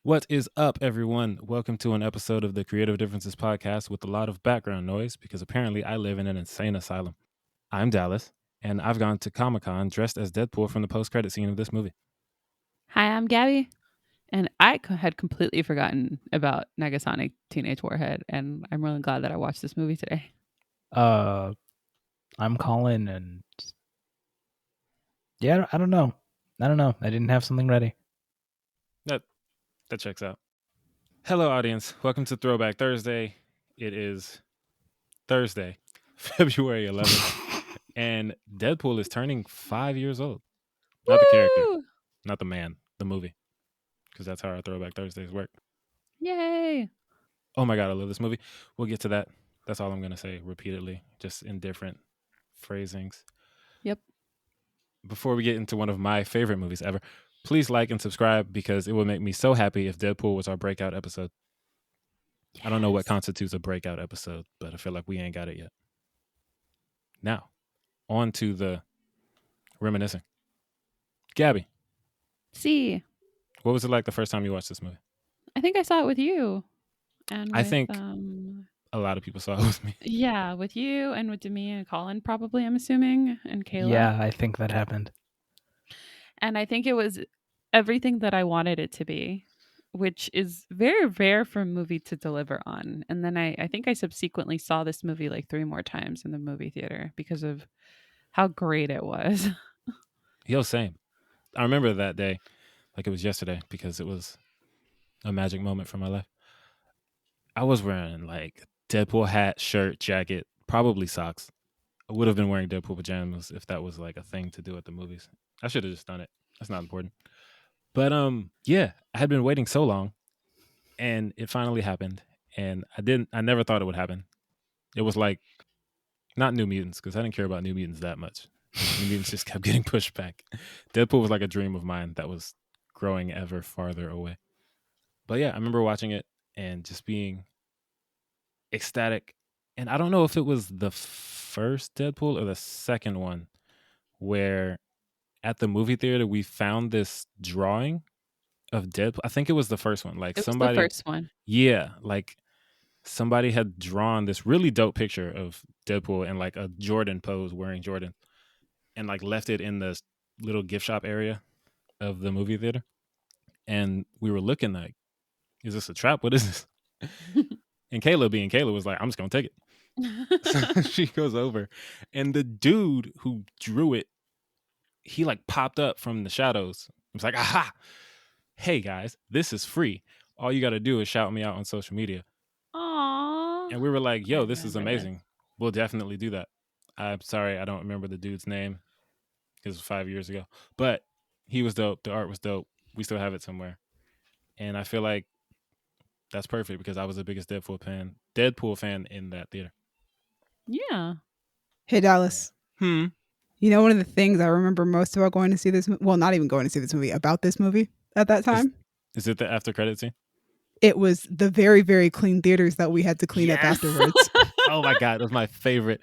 What is up, everyone? Welcome to an episode of the Creative Differences podcast with a lot of background noise because apparently I live in an insane asylum. I'm Dallas, and I've gone to Comic Con dressed as Deadpool from the post credit scene of this movie. Hi, I'm Gabby, and had completely forgotten about Negasonic Teenage Warhead, and I'm really glad that I watched this movie today. I'm Colin, and yeah, I don't know. I didn't have something ready. That checks out. Hello, audience. Welcome to Throwback Thursday. It is Thursday, February 11th, and Deadpool is turning 5 years old. Not the character, Woo! not the man, the movie, because that's how our Throwback Thursdays work. Yay! Oh my God, I love this movie. We'll get to that. That's all I'm going to say repeatedly, just in different phrasings. Yep. Before we get into one of my favorite movies ever, please like and subscribe because it would make me so happy if Deadpool was our breakout episode. I don't know what constitutes a breakout episode, but I feel like we ain't got it yet. Now, on to the reminiscing. Gabby, See, what was it like the first time you watched this movie? I think I saw it with you, and I with, think a lot of people saw it with me. yeah, with you and with Demi and Colin, probably. I'm assuming, and Kayla. Yeah, I think that happened. And I think it was everything that I wanted it to be, which is very rare for a movie to deliver on. And then I think I subsequently saw this movie like 3 more times in the movie theater because of how great it was. Yo, same. I remember that day like it was yesterday because it was a magic moment for my life. I was wearing like Deadpool hat, shirt, jacket, probably socks. I would have been wearing Deadpool pajamas if that was like a thing to do at the movies. I should have just done it. That's not important. But yeah, I had been waiting so long and it finally happened. And I never thought it would happen. It was like not New Mutants, because I didn't care about New Mutants that much. New Mutants just kept getting pushed back. Deadpool was like a dream of mine that was growing ever farther away. But yeah, I remember watching it and just being ecstatic. And I don't know if it was the first Deadpool or the second one where at the movie theater we found this drawing of Deadpool. I think it was the first one. Like It was the somebody, first one. yeah, like somebody had drawn this really dope picture of Deadpool in like a Jordan pose wearing Jordan and like left it in the little gift shop area of the movie theater. And we were looking like, is this a trap? What is this? And Kayla, being Kayla, was like, I'm just going to take it. So she goes over. And the dude who drew it, he like popped up from the shadows. He was like, aha, hey guys, this is free. All you got to do is shout me out on social media. Aww. And we were like, yo, this is remember amazing. We'll definitely do that. I'm sorry, I don't remember the dude's name because it was 5 years ago. But he was dope. The art was dope. We still have it somewhere. And I feel like that's perfect because I was the biggest Deadpool fan in that theater. Yeah. Hey, Dallas. Hmm. You know, one of the things I remember most about going to see this, well, not even going to see this movie, about this movie at that time, Is it the after credit scene? it was the very, very clean theaters that we had to clean up Yes. afterwards. Oh my God, that was my favorite.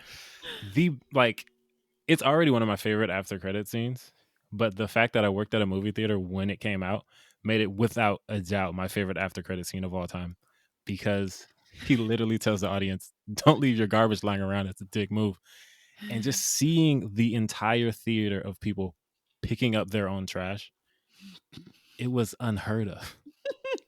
It's already one of my favorite after credit scenes, but the fact that I worked at a movie theater when it came out made it without a doubt my favorite after credit scene of all time because he literally tells the audience, don't leave your garbage lying around. It's a dick move. And just seeing the entire theater of people picking up their own trash, it was unheard of.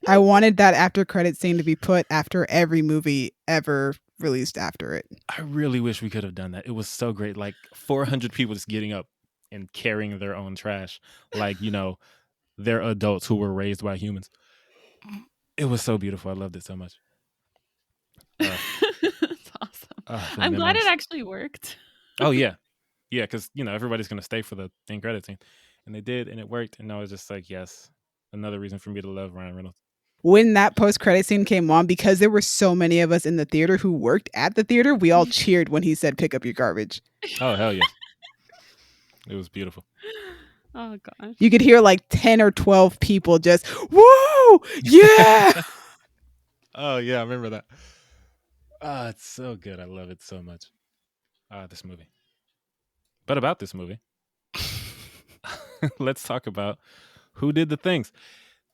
I wanted that after credit scene to be put after every movie ever released after it. I really wish we could have done that. It was so great. Like 400 people just getting up and carrying their own trash. Like, they're adults who were raised by humans. It was so beautiful. I loved it so much. That's awesome. The I'm glad memories. it actually worked. Oh, yeah. Yeah, because, everybody's going to stay for the end credit scene. And they did, and it worked. And I was just like, yes, another reason for me to love Ryan Reynolds. When that post-credit scene came on, because there were so many of us in the theater who worked at the theater, we all cheered when he said, pick up your garbage. Oh, hell yeah. It was beautiful. Oh, gosh. You could hear like 10 or 12 people just, whoa, yeah. Oh, yeah, I remember that. It's so good. I love it so much. This movie. But about this movie, let's talk about who did the things.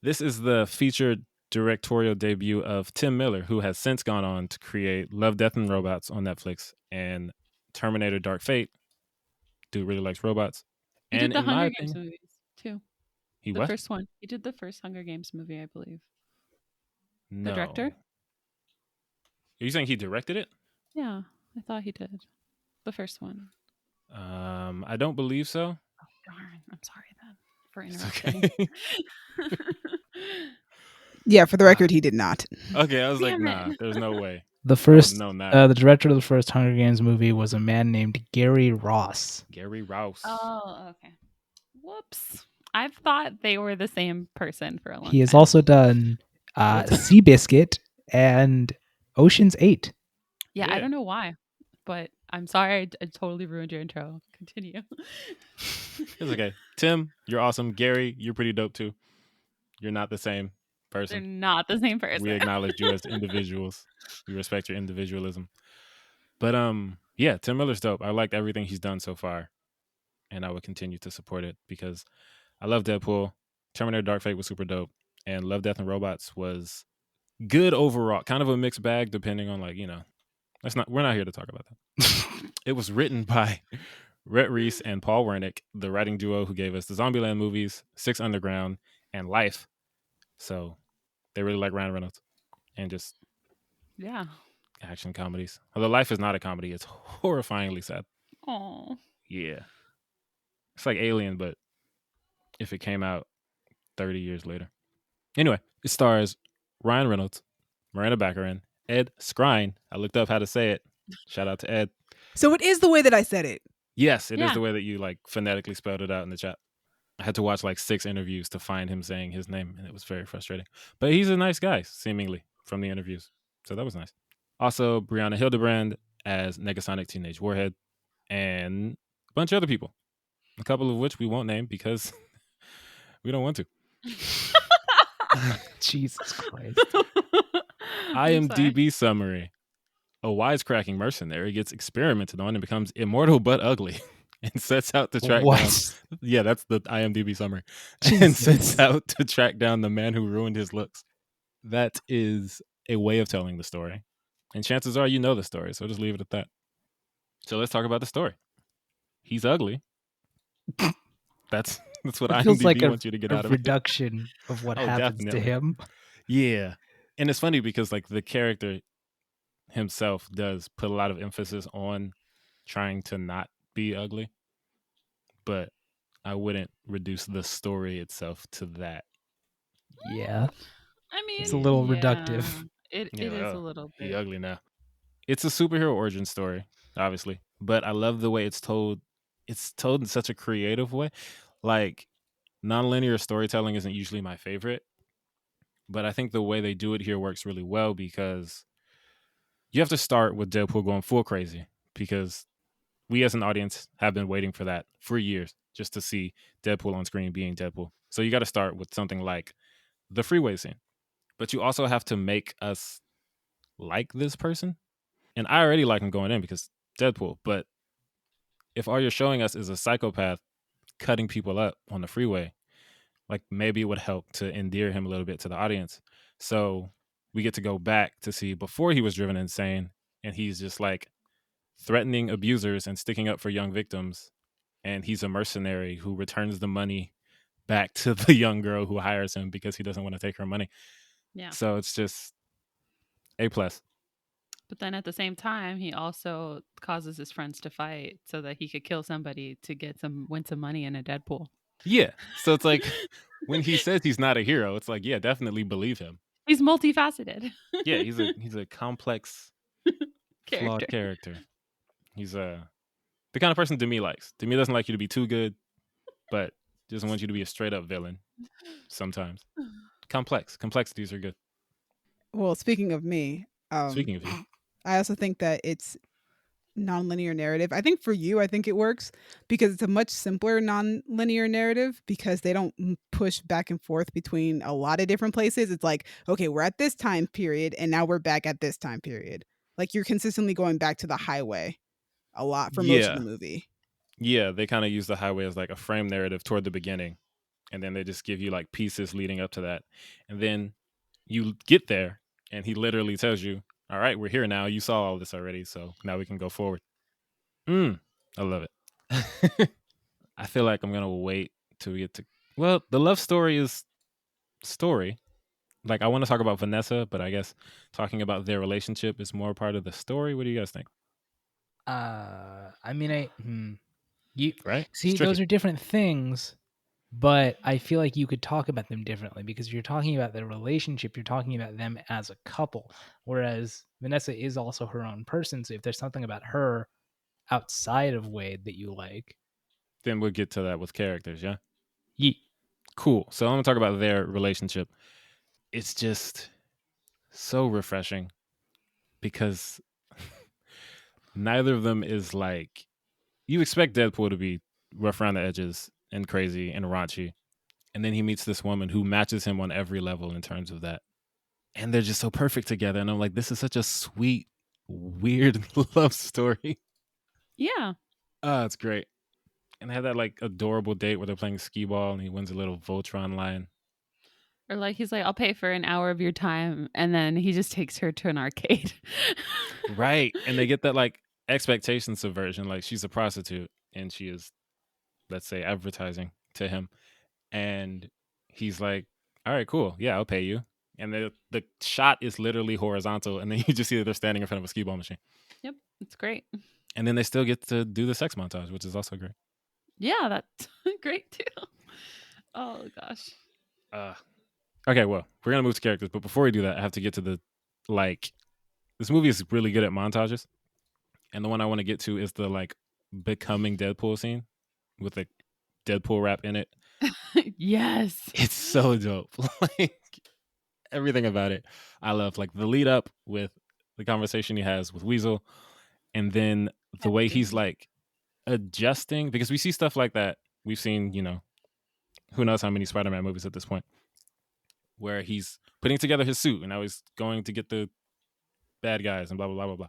This is the featured directorial debut of Tim Miller, who has since gone on to create Love, Death, and Robots on Netflix and Terminator Dark Fate. Dude really likes robots. He And did the in my Hunger Games opinion, movies too. he The what? first one. He did the first Hunger Games movie, I believe. The No. director? Are you saying he directed it? Yeah, I thought he did. The first one. I don't believe so. Oh, darn. I'm sorry then for It's interrupting. okay. Yeah, for the record, he did not. Okay, I was like, Damn nah, it. there's no way. The I would have first, known that. the director of the first Hunger Games movie was a man named Gary Ross. Gary Rouse. Oh, okay. Whoops. I've thought they were the same person for a long time. He has also done What? Seabiscuit and Ocean's 8. Yeah, Yeah. I don't know why, but I'm sorry. I totally ruined your intro. Continue. It's okay. Tim, you're awesome. Gary, you're pretty dope too. You're not the same They're person. not the same person. We acknowledge you as individuals. We respect your individualism. But yeah, Tim Miller's dope. I liked everything he's done so far, and I would continue to support it because I love Deadpool. Terminator Dark Fate was super dope, and Love, Death, and Robots was good overall. Kind of a mixed bag, depending on we're not here to talk about that. It was written by Rhett Reese and Paul Wernick, the writing duo who gave us the Zombieland movies, Six Underground, and Life. So they really like Ryan Reynolds and just Yeah. action comedies. Although Life is not a comedy, it's horrifyingly sad. Oh. Yeah. It's like Alien, but if it came out 30 years later. Anyway, it stars Ryan Reynolds, Miranda Baccarin, Ed Skrein. I looked up how to say it. Shout out to Ed. So it is the way that I said it. Yes, it is Yeah. the way that you phonetically spelled it out in the chat. I had to watch 6 interviews to find him saying his name, and it was very frustrating. But he's a nice guy, seemingly, from the interviews. So that was nice. Also, Brianna Hildebrand as Negasonic Teenage Warhead, and a bunch of other people. A couple of which we won't name because we don't want to. Jesus Christ. I'm sorry. IMDb summary. A wisecracking mercenary gets experimented on and becomes immortal but ugly and sets out to track down. What? Yeah, that's the IMDb summary. And Jesus. sets out to track down the man who ruined his looks. That is a way of telling the story. And chances are you know the story, so just leave it at that. So let's talk about the story. He's ugly. That's what It feels IMDb like wants you to get out a of it. reduction of what Oh, happens definitely. to him. Yeah. And it's funny because the character himself does put a lot of emphasis on trying to not be ugly. But I wouldn't reduce the story itself to that. Yeah. I mean, It's a little yeah, reductive. It Yeah, is a oh, little he bit. ugly now. It's a superhero origin story, obviously. But I love the way it's told. It's told in such a creative way. Non-linear storytelling isn't usually my favorite. But I think the way they do it here works really well because you have to start with Deadpool going full crazy because we as an audience have been waiting for that for years just to see Deadpool on screen being Deadpool. So you got to start with something like the freeway scene. But you also have to make us like this person. And I already like him going in because Deadpool. But if all you're showing us is a psychopath cutting people up on the freeway, maybe it would help to endear him a little bit to the audience. So we get to go back to see before he was driven insane and he's just threatening abusers and sticking up for young victims. And he's a mercenary who returns the money back to the young girl who hires him because he doesn't want to take her money. Yeah. So it's just A+. But then at the same time, he also causes his friends to fight so that he could kill somebody to win some money in a Deadpool. Yeah. So it's when he says he's not a hero, it's yeah, definitely believe him. He's multifaceted. Yeah, he's a complex, flawed character. He's the kind of person Demi likes. Demi doesn't like you to be too good, but doesn't want you to be a straight up villain sometimes. Complexities are good. Well, speaking of me, Speaking of you. I also think that it's non-linear narrative. I think for you, I think it works because it's a much simpler non-linear narrative because they don't push back and forth between a lot of different places. It's okay, we're at this time period and now we're back at this time period. You're consistently going back to the highway a lot for most of the movie. Yeah, they kind of use the highway as a frame narrative toward the beginning and then they just give you like pieces leading up to that, and then you get there, and he literally tells you, "All right, we're here now. You saw all this already, so now we can go forward." I love it. I feel like I'm gonna wait till we get to. Well, the love story is story. Like I want to talk about Vanessa, but I guess talking about their relationship is more part of the story. What do you guys think? I mean, you Right? It's see, tricky. those are different things, but I feel like you could talk about them differently because if you're talking about their relationship, you're talking about them as a couple. Whereas Vanessa is also her own person. So if there's something about her outside of Wade that you like, Then we'll get to that with characters. Yeah. ye Cool. So I'm gonna talk about their relationship. It's just so refreshing because neither of them is like you expect Deadpool to be rough around the edges and crazy and raunchy, and then he meets this woman who matches him on every level in terms of that, and they're just so perfect together. And I'm like, this is such a sweet, weird love story. Yeah. Oh, it's great. And they have that like adorable date where they're playing skee ball, and he wins a little Voltron line. Or like he's like, I'll pay for an hour of your time, and then he just takes her to an arcade. Right. And they get that like expectation subversion. Like she's a prostitute and she is, let's say, advertising to him. And he's like, all right, cool. Yeah, I'll pay you. And the shot is literally horizontal. And then you just see that they're standing in front of a skee ball machine. Yep, it's great. And then they still get to do the sex montage, which is also great. Yeah, that's great too. Oh gosh. Okay, well, we're going to move to characters. But before we do that, I have to get to the, like, this movie is really good at montages. And the one I want to get to is the, like, becoming Deadpool scene with the Deadpool rap in it. Yes. It's so dope. Like, everything about it, I love. Like, the lead up with the conversation he has with Weasel, and then the way he's, like, adjusting. Because we see stuff like that. We've seen, who knows how many Spider-Man movies at this point, where he's putting together his suit, and now he's going to get the bad guys and blah, blah, blah, blah, blah.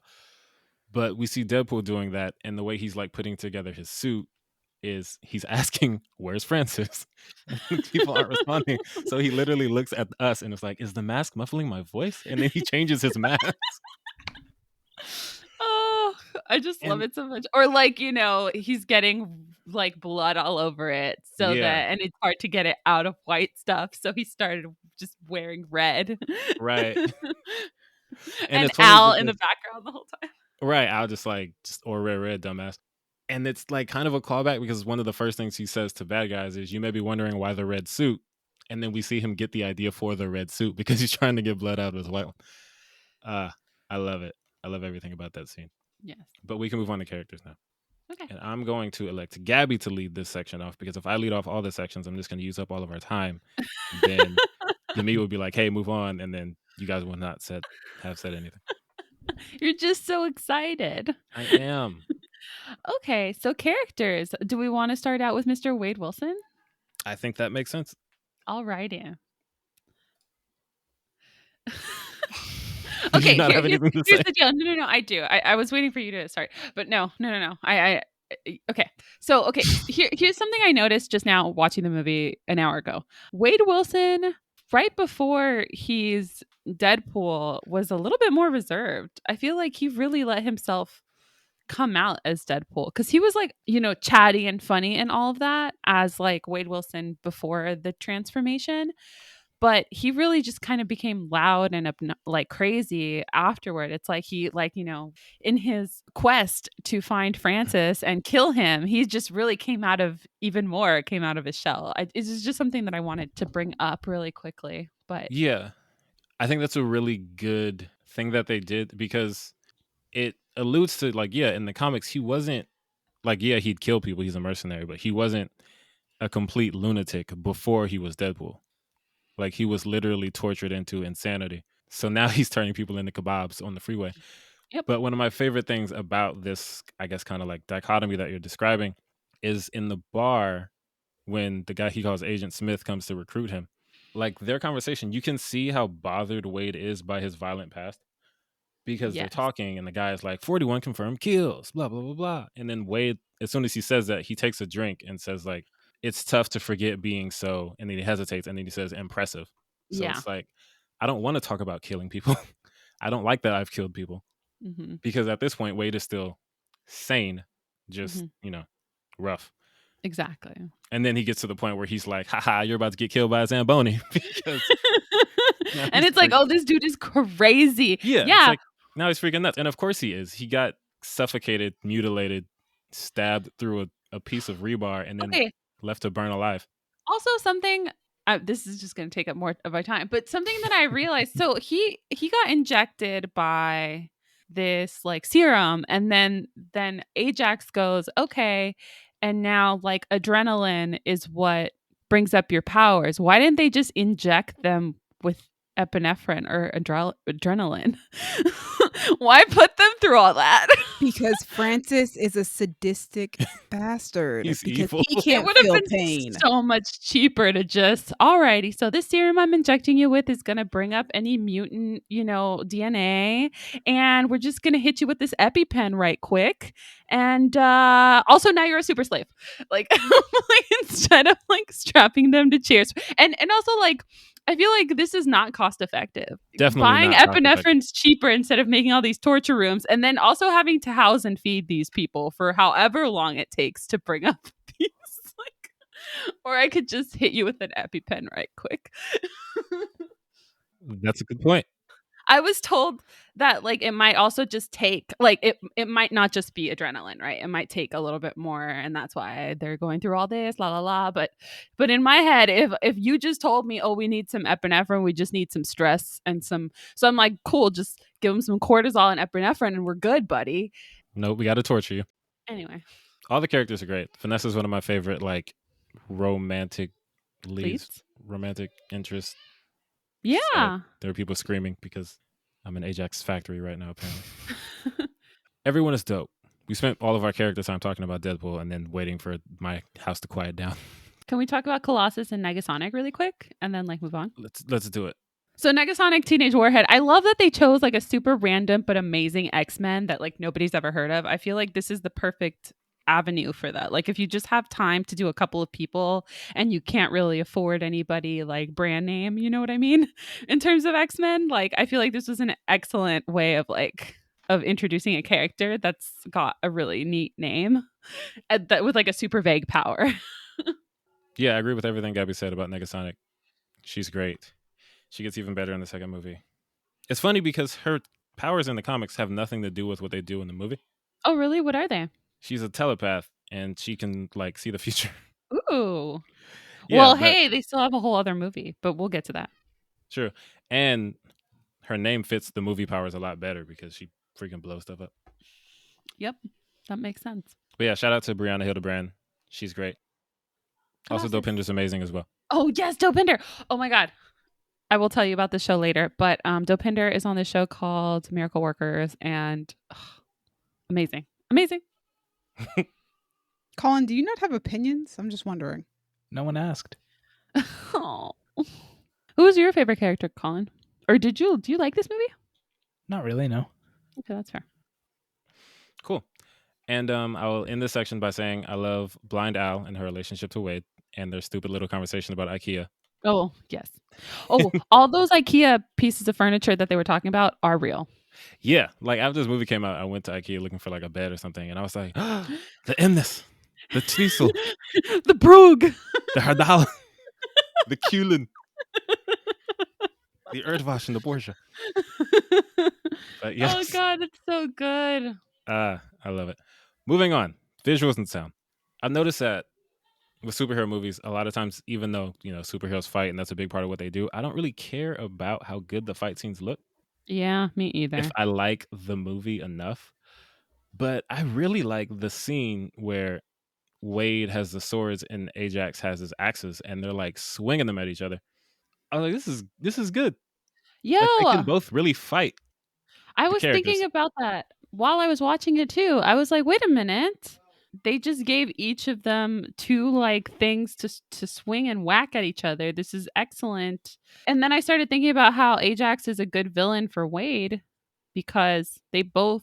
But we see Deadpool doing that, and the way he's like putting together his suit is he's asking, "Where's Francis?" And people aren't responding, so he literally looks at us and it's like, "Is the mask muffling my voice?" And then he changes his mask. Oh, I just love it so much. Or like, he's getting like blood all over it and it's hard to get it out of white stuff. So he started just wearing red. Right. And it's funny Al in the because- background the whole time. Right. I'll just or red, dumbass. And it's like kind of a callback because one of the first things he says to bad guys is, "You may be wondering why the red suit." And then we see him get the idea for the red suit because he's trying to get blood out of his white one. I love it. I love everything about that scene. Yes. But we can move on to characters now. Okay. And I'm going to elect Gabby to lead this section off because if I lead off all the sections, I'm just going to use up all of our time. Then Demi would be like, "Hey, move on," and then you guys will not have said anything. You're just so excited. I am. Okay, so characters. Do we want to start out with Mr. Wade Wilson? I think that makes sense. All righty. Did Okay, you not have anything to here's say? the deal. No, I do. I was waiting for you to start, but no. Okay. So, here's something I noticed just now watching the movie an hour ago. Wade Wilson, right before he's Deadpool, was a little bit more reserved. I feel like he really let himself come out as Deadpool because he was like, chatty and funny and all of that as like Wade Wilson before the transformation. But he really just kind of became loud and like crazy afterward. It's like he in his quest to find Francis and kill him, he just really came out of his shell. It's just something that I wanted to bring up really quickly. But Yeah. I think that's a really good thing that they did because it alludes to like, in the comics, he wasn't like, he'd kill people. He's a mercenary, but he wasn't a complete lunatic before he was Deadpool. Like he was literally tortured into insanity. So now he's turning people into kebabs on the freeway. Yep. But one of my favorite things about this, I guess, kind of like dichotomy that you're describing is in the bar when the guy he calls Agent Smith comes to recruit him. Like their conversation, you can see how bothered Wade is by his violent past because they're talking and the guy is like 41 confirmed kills, blah, blah, blah, blah. And then Wade, as soon as he says that, he takes a drink and says like, it's tough to forget being so, and then he hesitates, and then he says impressive. So Yeah. it's like, I don't want to talk about killing people. I don't like that I've killed people, Mm-hmm. because at this point Wade is still sane, just Mm-hmm. rough. Exactly. And then he gets to the point where he's like, haha, you're about to get killed by a Zamboni. Because now And he's it's like, oh, this dude is crazy. yeah, it's Yeah. like, now he's freaking nuts. And of course he is. He got suffocated, mutilated, stabbed through a piece of rebar, and then Okay. left to burn alive. Also, something. This is just going to take up more of my time, but something that I realized. So he got injected by this like serum, and then Ajax goes, okay, and now like adrenaline is what brings up your powers. Why didn't they just inject them with epinephrine or adrenaline? Why put them through all that? Because Francis is a sadistic bastard. He's because evil. he It can't would have feel been pain. so much cheaper to just, alrighty, so this serum I'm injecting you with is going to bring up any mutant, DNA, and we're just going to hit you with this EpiPen right quick. And also now you're a super slave. Like, like instead of like strapping them to chairs. And also like, I feel like this is not cost effective. Definitely Buying not cost-effective. epinephrine's cheaper instead of making all these torture rooms, and then also having to house and feed these people for however long it takes to bring up these. Like, or I could just hit you with an EpiPen right quick. That's a good point. I was told that like it might also just take like it might not just be adrenaline, right? It might take a little bit more, and that's why they're going through all this, la la la. But in my head, if you just told me, oh, we need some epinephrine, we just need some stress and some, so I'm like, cool, just give them some cortisol and epinephrine, and we're good, buddy. No, we got to torture you. Anyway, All the characters are great. Vanessa's one of my favorite like romantic leads, please, romantic interest. yeah. So there are people screaming because I'm in Ajax factory right now, apparently. Everyone is dope. We spent all of our character time talking about Deadpool and then waiting for my house to quiet down. Can we talk about Colossus and Negasonic really quick and then like move on? Let's do it. So Negasonic Teenage Warhead, I love that they chose like a super random but amazing X-Men that like nobody's ever heard of. I feel like this is the perfect avenue for that. Like if you just have time to do a couple of people and you can't really afford anybody like brand name, you know what I mean? In terms of X-Men, like I feel like this was an excellent way of introducing a character that's got a really neat name that with like a super vague power. Yeah, I agree with everything Gabby said about Negasonic. She's great. She gets even better in the second movie. It's funny because her powers in the comics have nothing to do with what they do in the movie. Oh, really? What are they? She's a telepath and she can like see the future. Ooh. Yeah, well, but- hey, they still have a whole other movie, but we'll get to that. Sure. And her name fits the movie powers a lot better because she freaking blows stuff up. Yep, that makes sense. But yeah, shout out to Brianna Hildebrand. She's great. Also, Colossus. Dopinder's amazing as well. Oh, yes, Dopinder. Oh, my God. I will tell you about the show later, but Dopinder is on this show called Miracle Workers, and amazing. Amazing. Colin, do you not have opinions? I'm just wondering. No one asked. Oh. Who was your favorite character, Colin? Or do you like this movie? Not really, no. Okay, that's fair. Cool. And I will end this section by saying I love Blind Al and her relationship to Wade and their stupid little conversation about IKEA. Oh, yes. Oh, all those IKEA pieces of furniture that they were talking about are real. Yeah, like after this movie came out, I went to IKEA looking for like a bed or something, and I was like, the Emness, the Twiesel, The Brug. the Hardal, the Kulin, the Erdwash, and the Porsche. But yes. Oh, God, it's so good. I love it. Moving on, visuals and sound. I've noticed that with superhero movies, a lot of times, even though superheroes fight and that's a big part of what they do, I don't really care about how good the fight scenes look. Yeah, me either. If I like the movie enough. But I really like the scene where Wade has the swords and Ajax has his axes, and they're like swinging them at each other. I was like, this is good. Yo, Like, they can both really fight. I the was thinking characters. about that while I was watching it too. I was like, wait a minute. They just gave each of them two like things to swing and whack at each other. This is excellent. And then I started thinking about how Ajax is a good villain for Wade because they both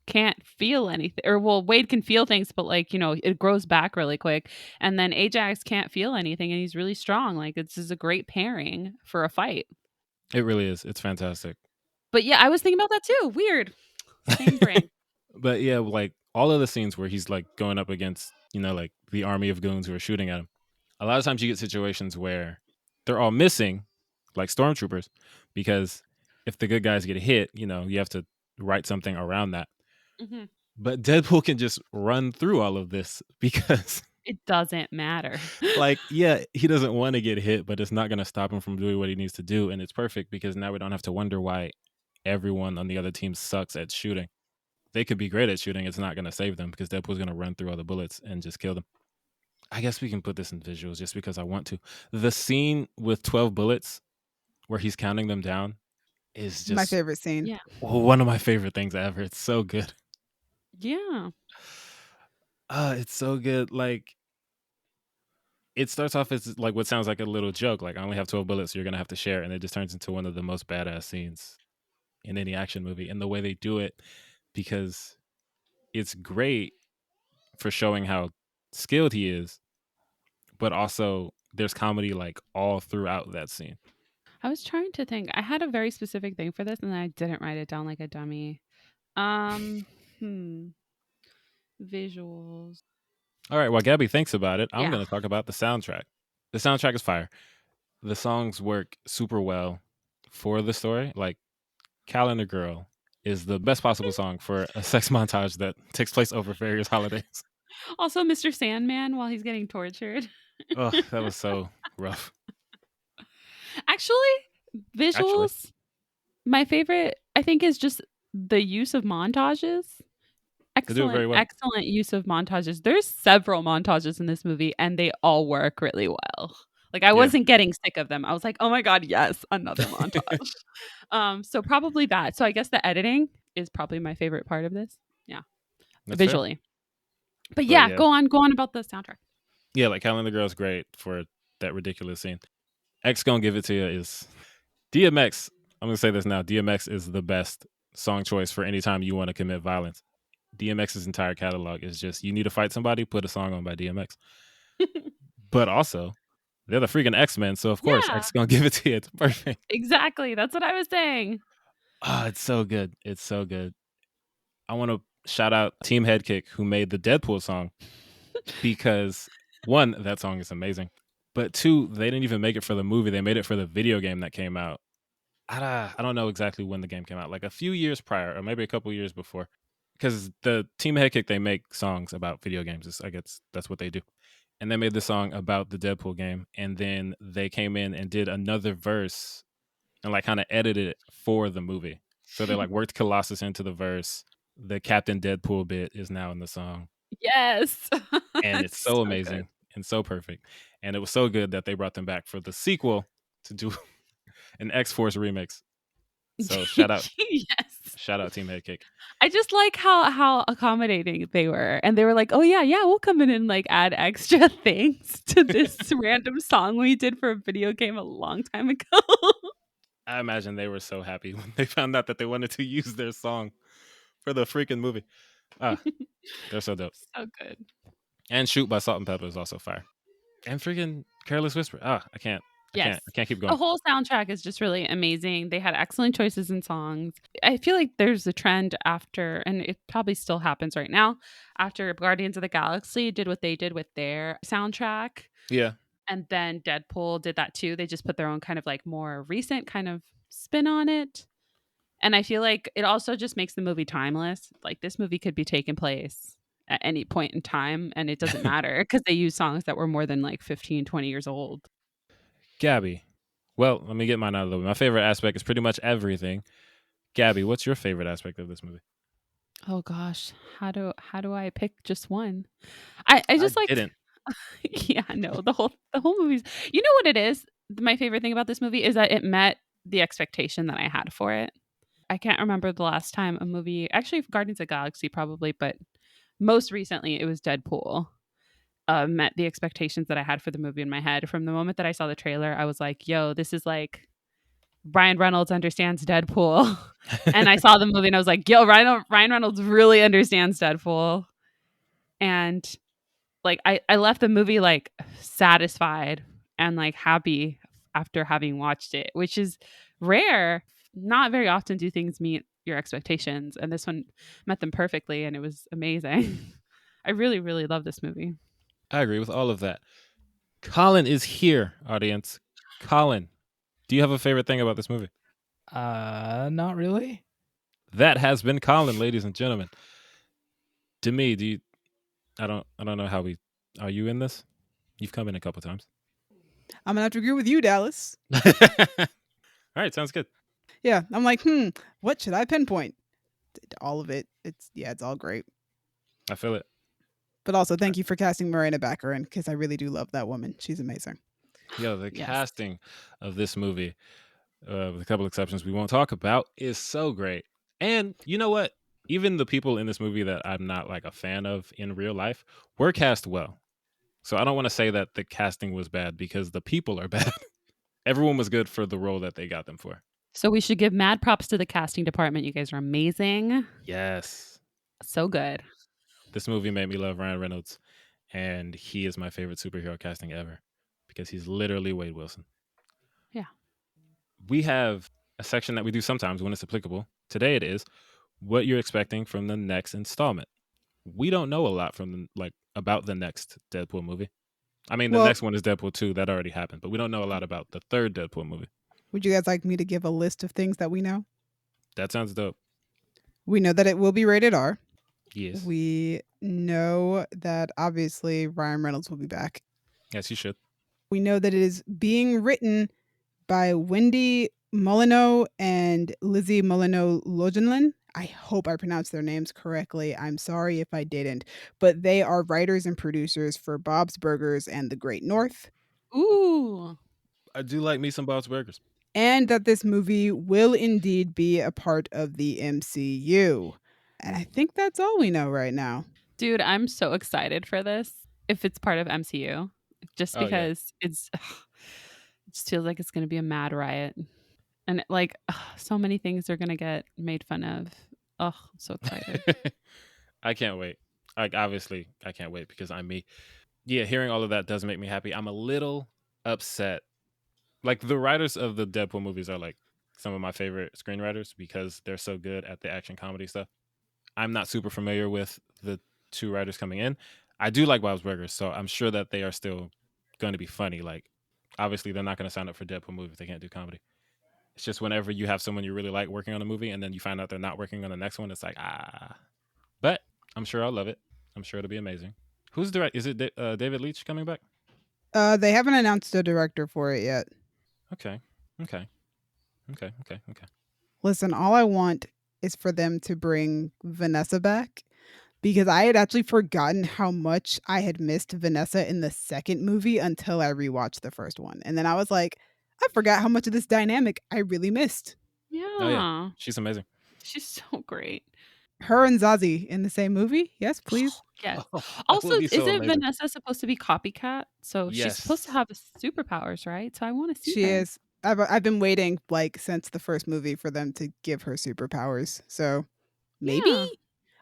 can't feel anything, or well, Wade can feel things, but like, it grows back really quick. And then Ajax can't feel anything and he's really strong. Like, this is a great pairing for a fight. It really is. It's fantastic. But yeah, I was thinking about that too. Weird. Same brain. But yeah, like all of the scenes where he's like going up against, like the army of goons who are shooting at him. A lot of times you get situations where they're all missing, like stormtroopers, because if the good guys get hit, you have to write something around that. Mm-hmm. But Deadpool can just run through all of this because it doesn't matter. like, yeah, he doesn't want to get hit, but it's not going to stop him from doing what he needs to do. And it's perfect because now we don't have to wonder why everyone on the other team sucks at shooting. They could be great at shooting. It's not going to save them because Deadpool's going to run through all the bullets and just kill them. I guess we can put this in visuals just because I want to. The scene with 12 bullets where he's counting them down is just my favorite scene. Yeah. one of my favorite things ever. It's so good. Yeah. It's so good. Like, it starts off as like what sounds like a little joke. Like, I only have 12 bullets, so you're going to have to share. And it just turns into one of the most badass scenes in any action movie. And the way they do it, because it's great for showing how skilled he is, but also there's comedy like all throughout that scene. I was trying to think. I had a very specific thing for this and I didn't write it down like a dummy. Visuals. All right, while Gabby thinks about it, I'm Yeah. going to talk about the soundtrack. The soundtrack is fire. The songs work super well for the story. Like, Calendar Girl is the best possible song for a sex montage that takes place over various holidays. Also, Mr. Sandman while he's getting tortured. Oh, that was so rough. Actually, visuals, my favorite, I think, is just the use of montages. They do it very well. Excellent use of montages. There's several montages in this movie, and they all work really well. Like, I wasn't getting sick of them. I was like, oh my God, yes, another montage. So probably that. So I guess the editing is probably my favorite part of this. Yeah. That's visually. fair. But yeah, go on about the soundtrack. Yeah, like Calendar Girl's great for that ridiculous scene. X Gonna Give It To You is DMX. I'm gonna say this now. DMX is the best song choice for any time you want to commit violence. DMX's entire catalog is just, you need to fight somebody, put a song on by DMX. But also, they're the freaking X-Men, so of course X Gonna Give It To You. It's perfect. Exactly. That's what I was saying. Oh, it's so good. It's so good. I want to shout out Team Headkick, who made the Deadpool song, because one, that song is amazing, but two, they didn't even make it for the movie. They made it for the video game that came out. I don't know exactly when the game came out, like a few years prior or maybe a couple years before, because the Team Headkick, they make songs about video games. I guess that's what they do. And they made the song about the Deadpool game, and then they came in and did another verse and like kind of edited it for the movie. So they like worked Colossus into the verse. The Captain Deadpool bit is now in the song. Yes. And it's so amazing good. And so perfect. And it was so good that they brought them back for the sequel to do an X-Force remix. So shout out. Yes. Shout out Team Headkick. I just like how accommodating they were. And they were like, oh yeah, we'll come in and like add extra things to this random song we did for a video game a long time ago. I imagine they were so happy when they found out that they wanted to use their song for the freaking movie. They're so dope. So good. And Shoot by Salt and Pepper is also fire. And freaking Careless Whisper. I can't. Yes. I can't keep going. The whole soundtrack is just really amazing. They had excellent choices in songs. I feel like there's a trend after, and it probably still happens right now, after Guardians of the Galaxy did what they did with their soundtrack. Yeah. And then Deadpool did that too. They just put their own kind of like more recent kind of spin on it. And I feel like it also just makes the movie timeless. Like, this movie could be taking place at any point in time and it doesn't matter because they use songs that were more than like 15, 20 years old. Gabby. Well, let me get mine out of the way. My favorite aspect is pretty much everything. Gabby, what's your favorite aspect of this movie? Oh gosh, how do I pick just one? I just like didn't. Yeah, no, the whole movie's. You know what it is? My favorite thing about this movie is that it met the expectation that I had for it. I can't remember the last time a movie, actually Guardians of the Galaxy probably, but most recently it was Deadpool. Met the expectations that I had for the movie in my head. From the moment that I saw the trailer, I was like, yo, this is like Ryan Reynolds understands Deadpool. And I saw the movie and I was like, yo, Ryan Reynolds really understands Deadpool. And like I left the movie like satisfied and like happy after having watched it, which is rare. Not very often do things meet your expectations, and this one met them perfectly, and it was amazing. I really, really love this movie. I agree with all of that. Colin is here, audience. Colin, do you have a favorite thing about this movie? Not really. That has been Colin, ladies and gentlemen. To me, do you? I don't know how we. Are you in this? You've come in a couple times. I'm gonna have to agree with you, Dallas. All right, sounds good. Yeah, I'm like, what should I pinpoint? All of it. It's all great. I feel it. But also, thank you for casting Miranda Baccarin because I really do love that woman. She's amazing. Yo, the Yes. casting of this movie, with a couple exceptions we won't talk about, is so great. And you know what? Even the people in this movie that I'm not like a fan of in real life were cast well. So I don't want to say that the casting was bad because the people are bad. Everyone was good for the role that they got them for. So we should give mad props to the casting department. You guys are amazing. Yes. So good. This movie made me love Ryan Reynolds, and he is my favorite superhero casting ever because he's literally Wade Wilson. Yeah. We have a section that we do sometimes when it's applicable. Today it is what you're expecting from the next installment. We don't know a lot from about the next Deadpool movie. I mean, the next one is Deadpool 2. That already happened, but we don't know a lot about the third Deadpool movie. Would you guys like me to give a list of things that we know? That sounds dope. We know that it will be rated R. Yes. We know that obviously Ryan Reynolds will be back. Yes, you should. We know that it is being written by Wendy Molyneux and Lizzie Molyneux Logenlin. I hope I pronounced their names correctly. I'm sorry if I didn't. But they are writers and producers for Bob's Burgers and The Great North. Ooh. I do like me some Bob's Burgers. And that this movie will indeed be a part of the MCU. And I think that's all we know right now. Dude, I'm so excited for this. If it's part of MCU, just because it just feels like it's going to be a mad riot. And so many things are going to get made fun of. Oh, I'm so excited. I can't wait. Obviously, I can't wait because I'm me. Yeah, hearing all of that does make me happy. I'm a little upset. Like, the writers of the Deadpool movies are like some of my favorite screenwriters because they're so good at the action comedy stuff. I'm not super familiar with the two writers coming in. I do like Bob's Burgers, so I'm sure that they are still going to be funny. Like, obviously, they're not going to sign up for Deadpool movie if they can't do comedy. It's just whenever you have someone you really like working on a movie and then you find out they're not working on the next one, it's like, But I'm sure I'll love it. I'm sure it'll be amazing. Who's direct? Is it David Leitch coming back? They haven't announced a director for it yet. Okay. Listen, all I want is for them to bring Vanessa back because I had actually forgotten how much I had missed Vanessa in the second movie until I rewatched the first one. And then I was like, I forgot how much of this dynamic I really missed. Yeah. Oh, yeah. She's amazing. She's so great. Her and Zazie in the same movie? Yes, please. Yes. Oh, Also, so isn't amazing. Vanessa supposed to be copycat? So she's supposed to have superpowers, right? So I want to see She her. is. I've been waiting since the first movie for them to give her superpowers. So maybe. Yeah.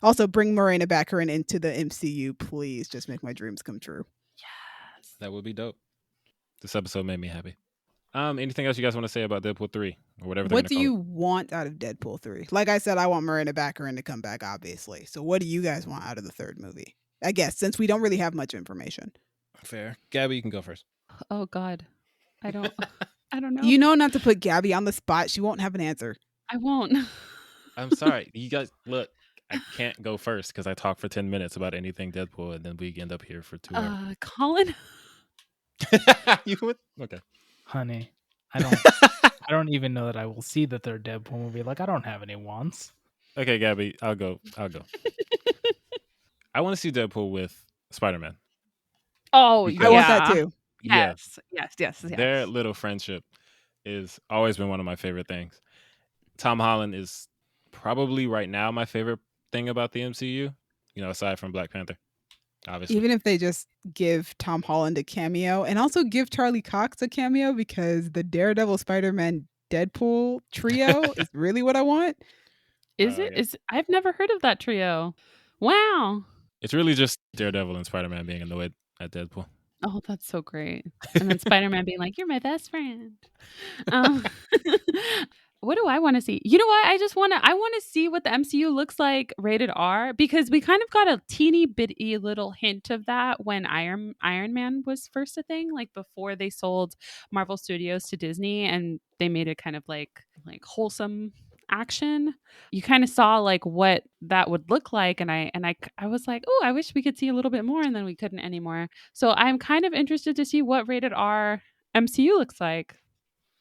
Also, bring Miranda Baccarin into the MCU, please. Just make my dreams come true. Yes. That would be dope. This episode made me happy. Anything else you guys want to say about Deadpool 3 or whatever? What do you want out of Deadpool 3? Like I said, I want Miranda Baccarin to come back, obviously. So what do you guys want out of the third movie? I guess since we don't really have much information. Fair. Gabby, you can go first. Oh God, I don't know. You know not to put Gabby on the spot. She won't have an answer. I won't. I'm sorry. You guys, look, I can't go first because I talk for 10 minutes about anything Deadpool and then we end up here for 2 hours. Colin. You would? Okay. Honey, I don't even know that I will see the third Deadpool movie. Like, I don't have any wants. Okay, Gabby, I'll go. I want to see Deadpool with Spider-Man. Oh, Because- I want that too. Yes. Their little friendship is always been one of my favorite things. Tom Holland is probably right now my favorite thing about the MCU, aside from Black Panther, obviously. Even if they just give Tom Holland a cameo and also give Charlie Cox a cameo because the Daredevil Spider-Man Deadpool trio is really what I want. Is Oh, it? yeah. Is I've never heard of that trio. Wow. It's really just Daredevil and Spider-Man being annoyed at Deadpool. Oh, that's so great. And then Spider-Man being like, "You're my best friend." Um, what do I want to see? You know what? I want to see what the MCU looks like rated R, because we kind of got a teeny bitty little hint of that when Iron Man was first a thing, like before they sold Marvel Studios to Disney and they made it kind of like wholesome action. You kind of saw like what that would look like, and I was like, "Oh, I wish we could see a little bit more," and then we couldn't anymore. So I'm kind of interested to see what rated R MCU looks like.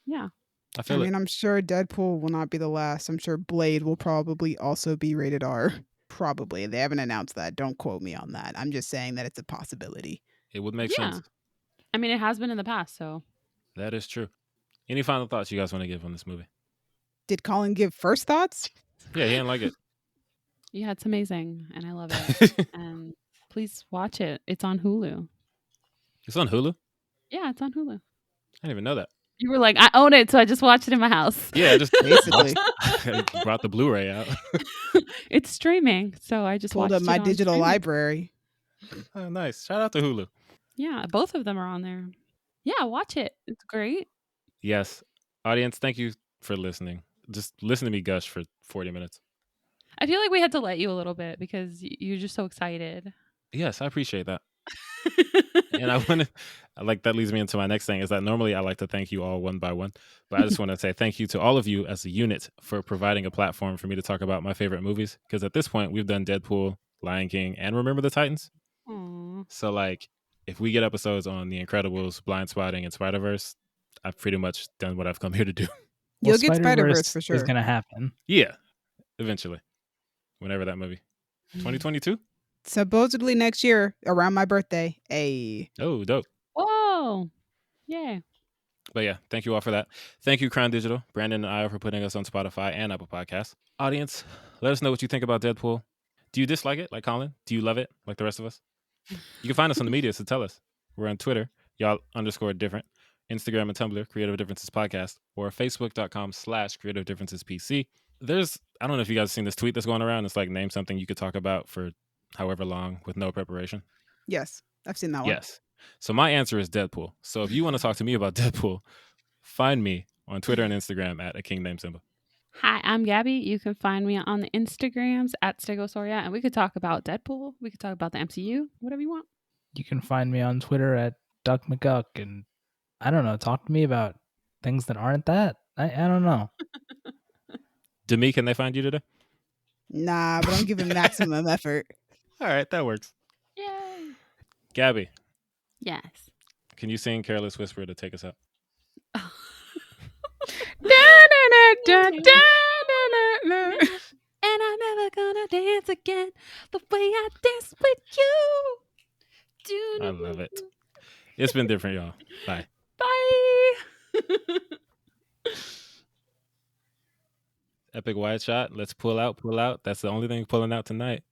Yeah. I I feel it. mean, I'm sure Deadpool will not be the last. I'm sure Blade will probably also be rated R. Probably. They haven't announced that. Don't quote me on that. I'm just saying that it's a possibility. It would make Yeah. sense. I mean, it has been in the past, so. That is true. Any final thoughts you guys want to give on this movie? Did Colin give first thoughts? Yeah, he didn't like it. Yeah, it's amazing, and I love it. And please watch it. It's on Hulu. It's on Hulu? Yeah, it's on Hulu. I didn't even know that. You were like, I own it, so I just watched it in my house. Yeah, I just Basically. brought the Blu-ray out. It's streaming, so I just Pulled watched up my it on digital streaming. library. Oh, nice. Shout out to Hulu. Yeah, both of them are on there. Yeah, watch it. It's great. Yes. Audience, thank you for listening. Just listen to me gush for 40 minutes. I feel like we had to let you a little bit because you're just so excited. Yes, I appreciate that. And I want to, like, that leads me into my next thing, is that normally I like to thank you all one by one, but I just want to say thank you to all of you as a unit for providing a platform for me to talk about my favorite movies. Because at this point, we've done Deadpool, Lion King, and Remember the Titans. Aw. So, like, if we get episodes on The Incredibles, Blind Spotting, and Spider-Verse, I've pretty much done what I've come here to do. You'll get Spider-Verse for sure. is going to happen. Yeah, eventually. Whenever that movie. 2022? Supposedly next year, around my birthday. Hey. Oh, dope. Whoa. Yay. But yeah, thank you all for that. Thank you, Crown Digital, Brandon and I, for putting us on Spotify and Apple Podcasts. Audience, let us know what you think about Deadpool. Do you dislike it, like Colin? Do you love it, like the rest of us? You can find us on the media, so tell us. We're on Twitter, y'all_different, Instagram and Tumblr, Creative Differences Podcast, or Facebook.com/Creative Differences PC. I don't know if you guys have seen this tweet that's going around. It's like, name something you could talk about for however long with no preparation. Yes, I've seen that one. Yes. So my answer is Deadpool. So if you want to talk to me about Deadpool, find me on Twitter and Instagram at A King Named Simba. Hi, I'm Gabby. You can find me on the Instagrams at Stegosoria, and we could talk about Deadpool. We could talk about the MCU, whatever you want. You can find me on Twitter at Duck McGuck, and I don't know, talk to me about things that aren't that. I don't know. Demi, can they find you today? Nah, but I'm giving maximum effort. All right, that works. Yay. Gabby, Yes. can you sing Careless Whisper to take us out? And I'm never gonna dance again the way I dance with you. I love it. It's been different, y'all. Bye. Bye. Epic wide shot. Let's pull out. That's the only thing pulling out tonight.